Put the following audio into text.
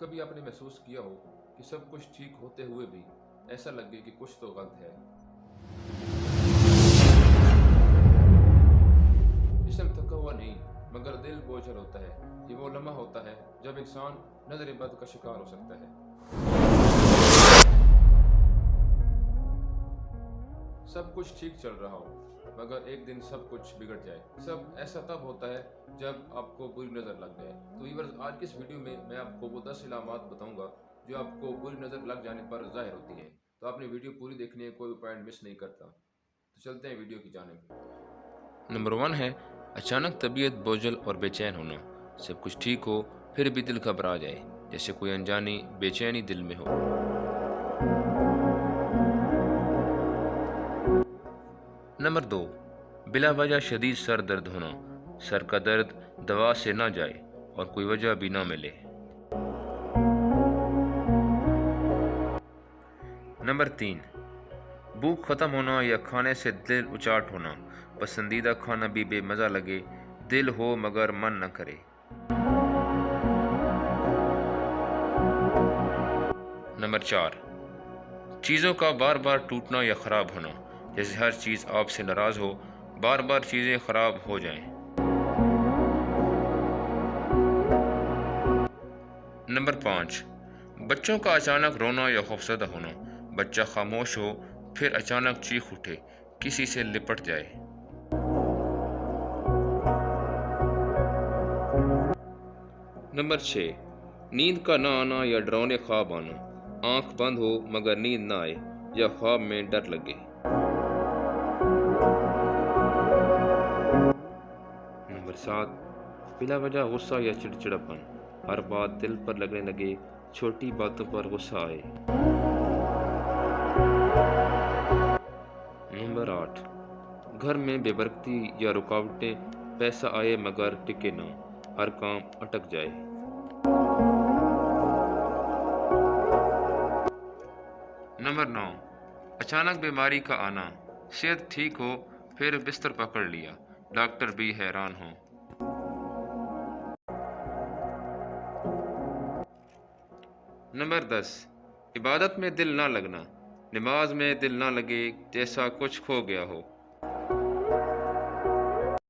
कभी आपने महसूस किया हो कि सब कुछ ठीक होते हुए भी ऐसा लगे कि कुछ तो गलत है? जिस्म थका हुआ नहीं, मगर दिल बोझल होता है। ये वो लम्हा होता है जब इंसान नजर बद का शिकार हो सकता है। सब कुछ ठीक चल रहा हो, मगर एक दिन सब कुछ बिगड़ जाए। सब ऐसा तब होता है जब आपको बुरी नज़र लग जाए। तो व्यूअर्स, आज की इस वीडियो में मैं आपको वो 10 इलामात बताऊंगा जो आपको बुरी नज़र लग जाने पर ज़ाहिर होती है। तो आपने वीडियो पूरी देखनी है, कोई पॉइंट मिस नहीं करता। तो चलते हैं वीडियो की जानिब। नंबर 1 है अचानक तबीयत बोझल और बेचैन होना। सब कुछ ठीक हो फिर भी दिल घबरा जाए, जैसे कोई अनजानी बेचैनी दिल में हो। नंबर 2, बिला वजह शदीद सर दर्द होना। सर का दर्द दवा से ना जाए और कोई वजह भी ना मिले। नंबर 3, भूख ख़त्म होना या खाने से दिल उचाट होना। पसंदीदा खाना भी बेमज़ा लगे, दिल हो मगर मन न करे। नंबर 4, चीज़ों का बार बार टूटना या ख़राब होना। जैसे हर चीज़ आपसे नाराज़ हो, बार बार चीज़ें ख़राब हो जाएं। नंबर 5, बच्चों का अचानक रोना या खौफजदा होना। बच्चा खामोश हो फिर अचानक चीख उठे, किसी से लिपट जाए। नंबर 6, नींद का ना आना या डरावने ख्वाब आना। आंख बंद हो मगर नींद ना आए या ख्वाब में डर लगे। नंबर 7, बिला वजह गुस्सा या चिड़चिड़ापन। हर बात दिल पर लगने लगे, छोटी बातों पर गुस्सा आए। नंबर 8, घर में बेबरकती या रुकावटें। पैसा आए मगर टिके ना, हर काम अटक जाए। नंबर 9, अचानक बीमारी का आना। सेहत ठीक हो फिर बिस्तर पकड़ लिया, डॉक्टर भी हैरान हो। नंबर 10, इबादत में दिल ना लगना। नमाज में दिल ना लगे, जैसा कुछ खो गया हो।